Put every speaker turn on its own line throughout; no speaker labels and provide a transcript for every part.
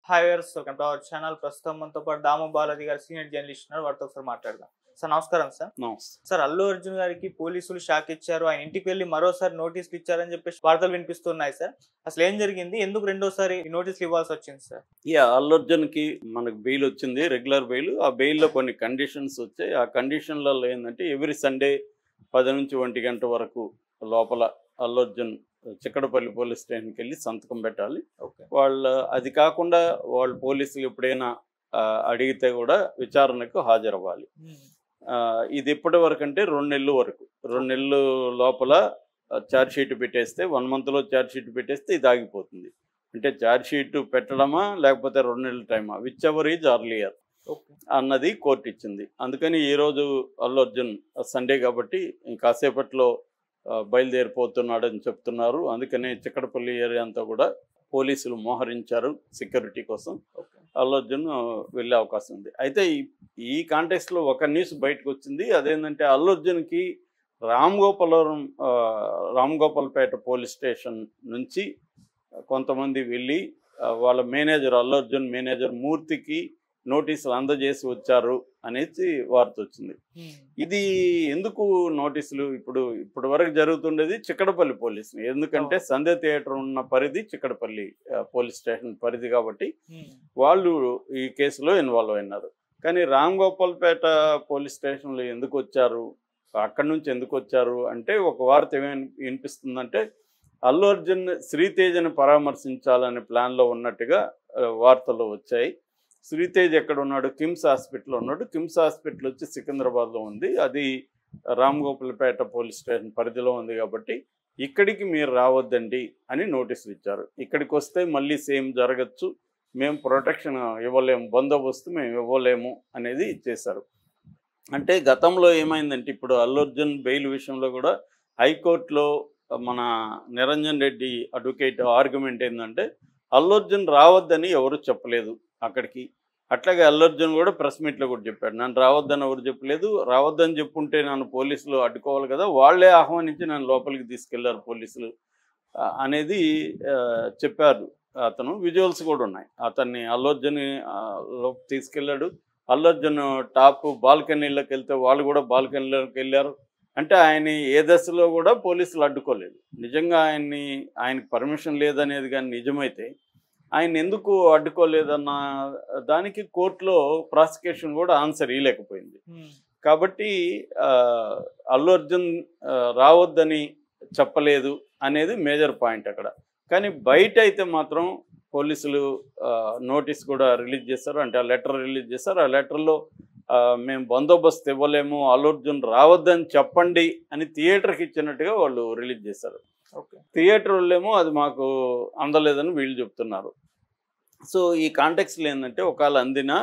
Hi viewers, welcome to our channel. ప్రస్తుతం మనతో పాటు దాము బాలాజీ గారు సీనియర్ జర్నలిస్ట్ ఉన్నారు. వారితో ఒకసారి మాట్లాడదాం. సార్ నమస్కారం సార్.
నమస్తే.
సార్, అల్లు అర్జున్ గారికి పోలీసులు షాక్ ఇచ్చారు. ఆయన ఇంటికి వెళ్ళి మరోసారి నోటీసులు ఇచ్చారని చెప్పేసి వార్తలు వినిపిస్తున్నాయి సార్. అసలు ఏం జరిగింది? ఎందుకు రెండోసారి నోటీసులు ఇవ్వాల్సి వచ్చింది సార్?
అల్లు అర్జున్కి మనకు బెయిల్ వచ్చింది, రెగ్యులర్ బెయిల్. ఆ బెయిల్లో కొన్ని కండిషన్స్ వచ్చాయి. ఆ కండిషన్లలో ఏంటంటే ఎవ్రీ సండే 10 నుంచి 1 గంట వరకు లోపల అల్లు అర్జున్ చిక్కడపల్లి పోలీస్ స్టేషన్కి వెళ్ళి సంతకం పెట్టాలి. అది కాకుండా వాళ్ళు పోలీసులు ఎప్పుడైనా అడిగితే కూడా విచారణకు హాజరవ్వాలి. ఇది ఎప్పటి వరకు అంటే 2 నెలల వరకు. 2 నెలలు లోపల ఛార్జ్ షీట్ పెట్టేస్తే 1 మంత్లో ఛార్జ్ షీట్ పెట్టేస్తే ఇది ఆగిపోతుంది. అంటే ఛార్జ్ షీట్ పెట్టడమా లేకపోతే 2 నెలల టైమా, విచ్ ఎవర్ ఈజ్ అర్లియర్ అన్నది కోర్టు ఇచ్చింది. అందుకని ఈరోజు అల్లు అర్జున్ సండే కాబట్టి కాసేపట్లో బయలుదేరిపోతున్నాడని చెప్తున్నారు. అందుకనే చిక్కడపల్లి ఏరియా అంతా కూడా పోలీసులు మోహరించారు సెక్యూరిటీ కోసం. అల్లు అర్జున్ వెళ్ళే అవకాశం ఉంది. అయితే ఈ కాంటెక్స్లో ఒక న్యూస్ బయటకు వచ్చింది. అదేంటంటే అల్లు అర్జున్కి రామ్గోపాల్పేట పోలీస్ స్టేషన్ నుంచి కొంతమంది వెళ్ళి వాళ్ళ మేనేజర్, అల్లు అర్జున్ మేనేజర్ మూర్తికి నోటీసులు అందజేసి వచ్చారు అనేసి వార్త వచ్చింది. ఇది ఎందుకు నోటీసులు? ఇప్పటి వరకు జరుగుతుండేది చిక్కడపల్లి పోలీసులు. ఎందుకంటే సంధ్య థియేటర్ ఉన్న పరిధి చిక్కడపల్లి పోలీస్ స్టేషన్ పరిధి కాబట్టి వాళ్ళు ఈ కేసులో ఇన్వాల్వ్ అయినారు. కానీ రామ్గోపాల్పేట పోలీస్ స్టేషన్లో ఎందుకు వచ్చారు, అక్కడి నుంచి ఎందుకు వచ్చారు అంటే ఒక వార్త ఏమేమి వినిపిస్తుందంటే అల్లు అర్జున్ శ్రీతేజను పరామర్శించాలనే ప్లాన్లో ఉన్నట్టుగా వార్తలు వచ్చాయి. శ్రీతేజ్ ఎక్కడ ఉన్నాడు? కిమ్స్ హాస్పిటల్లో ఉన్నాడు. కిమ్స్ హాస్పిటల్ వచ్చి సికింద్రాబాద్లో ఉంది. అది రామ్గోపాల్పేట పోలీస్ స్టేషన్ పరిధిలో ఉంది కాబట్టి ఇక్కడికి మీరు రావద్దండి అని నోటీసులు ఇచ్చారు. ఇక్కడికి వస్తే మళ్ళీ సేమ్ జరగచ్చు, మేము ప్రొటెక్షన్ ఇవ్వలేము, బందోబస్తు మేము ఇవ్వలేము అనేది ఇచ్చేశారు. అంటే గతంలో ఏమైందంటే ఇప్పుడు అల్లు అర్జున్ బెయిల్ విషయంలో కూడా హైకోర్టులో మన నిరంజన్ రెడ్డి అడ్వకేట్ ఆర్గ్యుమెంట్ ఏంటంటే అల్లు అర్జున్ రావద్దని ఎవరు చెప్పలేదు అక్కడికి. అట్లాగే అల్లు అర్జున్ కూడా ప్రెస్ మీట్లో కూడా చెప్పాడు, నన్ను రావద్దని ఎవరు చెప్పలేదు, రావద్దని చెప్పుంటే నన్ను పోలీసులు అడ్డుకోవాలి కదా, వాళ్లే ఆహ్వానించి నన్ను లోపలికి తీసుకెళ్లారు పోలీసులు అనేది చెప్పారు. అతను విజువల్స్ కూడా ఉన్నాయి. అతన్ని అల్లు అర్జున్ తీసుకెళ్ళాడు. అల్లు అర్జున్ టాప్ బాల్కనీలోకి వెళ్తే వాళ్ళు కూడా బాల్కనీలోకి వెళ్ళారు. అంటే ఆయన ఏ దశలో కూడా పోలీసులు అడ్డుకోలేదు. నిజంగా ఆయనకి పర్మిషన్ లేదనేది కానీ నిజమైతే ఆయన ఎందుకు అడ్డుకోలేదన్న దానికి కోర్టులో ప్రాసిక్యూషన్ కూడా ఆన్సర్ ఇవ్వలేకపోయింది. కాబట్టి అల్లు అర్జున్ రావద్దని చెప్పలేదు అనేది మేజర్ పాయింట్ అక్కడ. కానీ బయట అయితే మాత్రం పోలీసులు నోటీస్ కూడా రిలీజ్ చేశారు. అంటే ఆ లెటర్ రిలీజ్ చేశారు. ఆ లెటర్లో మేము బందోబస్తు ఇవ్వలేము, అల్లు అర్జున్ రావద్దని చెప్పండి అని థియేటర్కి ఇచ్చినట్టుగా వాళ్ళు రిలీజ్ చేశారు. థియేటర్ వాళ్ళేమో అది మాకు అందలేదని వీళ్ళు చెప్తున్నారు. సో ఈ కాంటెక్స్లో ఏంటంటే ఒకవేళ అందినా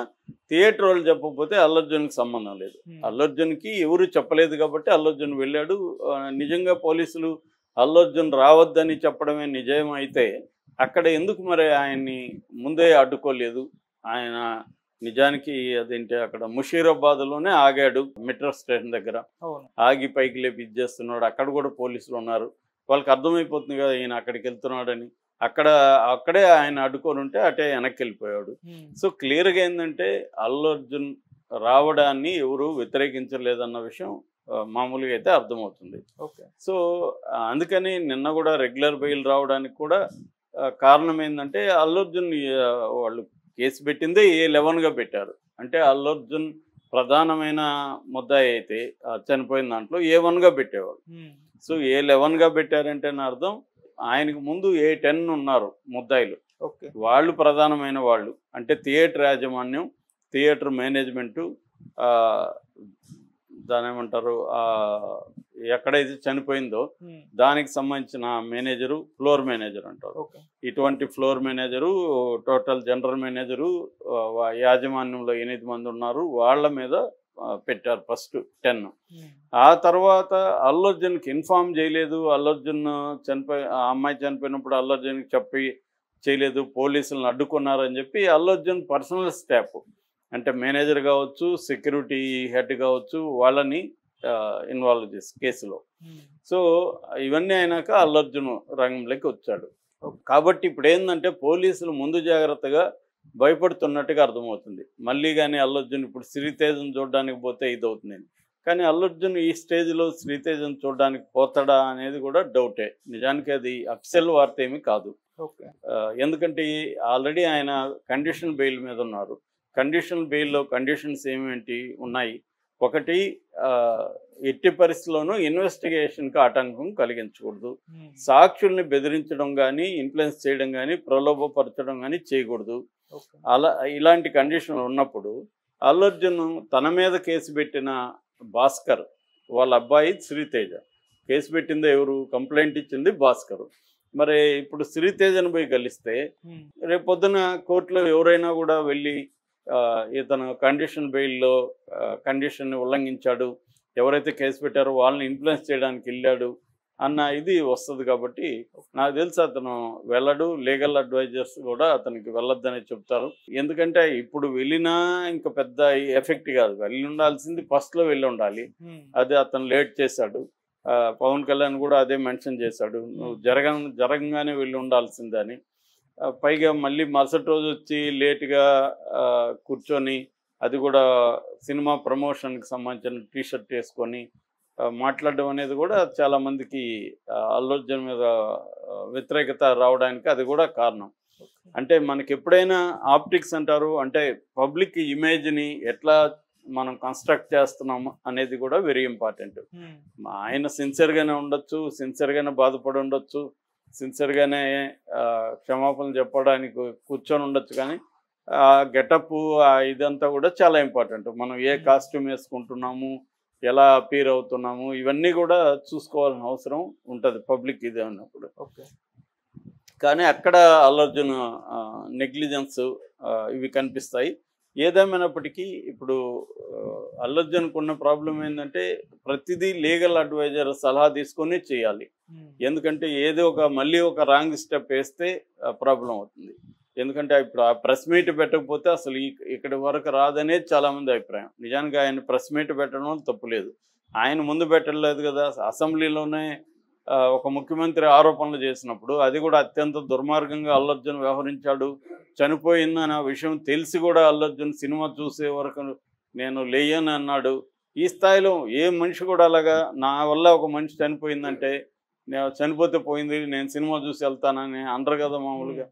థియేటర్ వాళ్ళు చెప్పకపోతే అల్లు అర్జున్కి సంబంధం లేదు. అల్లు అర్జున్కి ఎవరు చెప్పలేదు కాబట్టి అల్లు అర్జున్ వెళ్ళాడు. నిజంగా పోలీసులు అల్లు అర్జున్ రావద్దని చెప్పడమే నిజం అయితే అక్కడ ఎందుకు మరి ఆయన్ని ముందే అడ్డుకోలేదు? ఆయన నిజానికి అదేంటి అక్కడ ముషీరాబాద్లోనే ఆగాడు, మెట్రో స్టేషన్ దగ్గర ఆగి పైకి లేపి ఇచ్చేస్తున్నాడు. అక్కడ కూడా పోలీసులు ఉన్నారు. వాళ్ళకి అర్థమైపోతుంది కదా ఈయన అక్కడికి వెళ్తున్నాడని. అక్కడే ఆయన అడ్డుకొని ఉంటే అటే వెనక్కి వెళ్ళిపోయాడు. సో క్లియర్గా ఏంటంటే అల్లు అర్జున్ రావడాన్ని ఎవరు వ్యతిరేకించలేదన్న విషయం మామూలుగా అయితే అర్థమవుతుంది. సో అందుకని నిన్న కూడా రెగ్యులర్ బెయిల్ రావడానికి కూడా కారణం ఏంటంటే అల్లు అర్జున్ వాళ్ళు కేసు పెట్టిందే A11గా పెట్టారు. అంటే అల్లు అర్జున్ ప్రధానమైన ముద్దాయి అయితే చనిపోయిన దాంట్లో A1గా పెట్టేవాళ్ళు. సో A11గా పెట్టారంటే నా అర్థం ఆయనకు ముందు A10 ఉన్నారు ముద్దాయిలు. వాళ్ళు ప్రధానమైన వాళ్ళు. అంటే థియేటర్ యాజమాన్యం, థియేటర్ మేనేజ్మెంటు, దాని ఏమంటారు ఎక్కడైతే చనిపోయిందో దానికి సంబంధించిన మేనేజరు, ఫ్లోర్ మేనేజర్ అంటారు. ఇటువంటి floor manager, total general manager, యాజమాన్యంలో 8 మంది ఉన్నారు. వాళ్ళ మీద పెట్టారు ఫస్ట్ 10. ఆ తర్వాత అల్లు అర్జున్కి ఇన్ఫార్మ్ చేయలేదు. అల్లు అర్జున్ ఆ అమ్మాయి చనిపోయినప్పుడు అల్లు అర్జున్కి చెప్పి చేయలేదు, పోలీసులను అడ్డుకున్నారని చెప్పి అల్లు అర్జున్ పర్సనల్ స్టాఫ్ అంటే మేనేజర్ కావచ్చు, సెక్యూరిటీ హెడ్ కావచ్చు, వాళ్ళని ఇన్వాల్వ్ చేసి కేసులో. సో ఇవన్నీ అయినాక అల్లు అర్జున్ రంగంలోకి వచ్చాడు. కాబట్టి ఇప్పుడు ఏంటంటే పోలీసులు ముందు జాగ్రత్తగా భయపడుతున్నట్టుగా అర్థమవుతుంది. మళ్ళీ కానీ అల్లు అర్జున్ ఇప్పుడు శ్రీతేజను చూడడానికి పోతే ఇది అవుతుంది. కానీ అల్లు అర్జున్ ఈ స్టేజ్లో శ్రీతేజను చూడడానికి పోతాడా అనేది కూడా డౌటే. నిజానికి అది అఫీషియల్ వార్త ఏమీ కాదు.
ఓకే.
ఎందుకంటే ఆల్రెడీ ఆయన కండిషన్ బెయిల్ మీద ఉన్నారు. కండిషన్ బెయిల్లో కండిషన్స్ ఏమేంటి ఉన్నాయి? ఒకటి, ఎట్టి పరిస్థితుల్లోనూ ఇన్వెస్టిగేషన్కి ఆటంకం కలిగించకూడదు, సాక్షుల్ని బెదిరించడం కానీ ఇన్ఫ్లుయెన్స్ చేయడం కానీ ప్రలోభపరచడం కానీ చేయకూడదు. ఇలాంటి కండిషన్లు ఉన్నప్పుడు అల్లు అర్జున్ తన మీద కేసు పెట్టిన భాస్కర్ వాళ్ళ అబ్బాయి శ్రీతేజ, కేసు పెట్టింది ఎవరు? కంప్లైంట్ ఇచ్చింది భాస్కర్. మరి ఇప్పుడు శ్రీతేజను పోయి కలిస్తే రేపు పొద్దున కోర్టులో ఎవరైనా కూడా వెళ్ళి ఇతను కండిషన్ బెయిల్లో కండిషన్ని ఉల్లంఘించాడు, ఎవరైతే కేసు పెట్టారో వాళ్ళని ఇన్ఫ్లుయెన్స్ చేయడానికి వెళ్ళాడు అన్న ఇది వస్తుంది. కాబట్టి నాకు తెలిసి అతను వెళ్ళడు. లీగల్ అడ్వైజర్స్ కూడా అతనికి వెళ్ళొద్దని చెప్తారు. ఎందుకంటే ఇప్పుడు వెళ్ళినా ఇంకా పెద్ద ఎఫెక్ట్ కాదు. వెళ్ళి ఉండాల్సింది ఫస్ట్లో వెళ్ళి ఉండాలి. అది అతను లేట్ చేశాడు. పవన్ కళ్యాణ్ కూడా అదే మెన్షన్ చేశాడు, నువ్వు జరగంగానే వెళ్ళి ఉండాల్సిందని. పైగా మళ్ళీ మరుసటి రోజు వచ్చి లేట్గా కూర్చొని, అది కూడా సినిమా ప్రమోషన్కి సంబంధించిన టీషర్ట్ వేసుకొని మాట్లాడడం అనేది కూడా చాలామందికి అల్లు అర్జున్ మీద వ్యతిరేకత రావడానికి అది కూడా కారణం. అంటే మనకి ఎప్పుడైనా ఆప్టిక్స్ అంటారు, అంటే పబ్లిక్ ఇమేజ్ని ఎట్లా మనం కన్స్ట్రక్ట్ చేస్తున్నాము అనేది కూడా వెరీ ఇంపార్టెంట్. ఆయన సిన్సియర్గానే ఉండొచ్చు, సిన్సియర్గానే బాధపడి ఉండొచ్చు, సిన్సియర్గానే క్షమాపణలు చెప్పడానికి కూర్చొని ఉండొచ్చు. కానీ ఆ గెటప్ ఇదంతా కూడా చాలా ఇంపార్టెంట్. మనం ఏ కాస్ట్యూమ్ వేసుకుంటున్నాము, ఎలా అపీర్ అవుతున్నాము, ఇవన్నీ కూడా చూసుకోవాల్సిన అవసరం ఉంటుంది పబ్లిక్ ఇది అన్నప్పుడు. కానీ అక్కడ అల్లు అర్జున్ నెగ్లిజెన్స్ ఇవి కనిపిస్తాయి. ఏదేమైనప్పటికీ ఇప్పుడు అల్లు అర్జున్కు ఉన్న ప్రాబ్లం ఏంటంటే ప్రతిదీ లీగల్ అడ్వైజర్ సలహా తీసుకొని చేయాలి. ఎందుకంటే ఏదో మళ్ళీ ఒక రాంగ్ స్టెప్ వేస్తే ప్రాబ్లం అవుతుంది. ఎందుకంటే ఇప్పుడు ఆ ప్రెస్ మీట్ పెట్టకపోతే అసలు ఇక్కడి వరకు రాదనేది చాలామంది అభిప్రాయం. నిజానికి ఆయన ప్రెస్ మీట్ పెట్టడం తప్పులేదు, ఆయన ముందు పెట్టలేదు కదా. అసెంబ్లీలోనే ఒక ముఖ్యమంత్రి ఆరోపణలు చేసినప్పుడు అది కూడా అత్యంత దుర్మార్గంగా అల్లు అర్జున్ వ్యవహరించాడు, చనిపోయిందన్న విషయం తెలిసి కూడా అల్లు అర్జున్ సినిమా చూసే వరకు నేను లేయని అన్నాడు. ఈ స్థాయిలో ఏ మనిషి కూడా అలాగా నా వల్ల ఒక మనిషి చనిపోయిందంటే నేను చనిపోతే పోయింది, నేను సినిమా చూసి వెళ్తానని అనరు కదా మామూలుగా.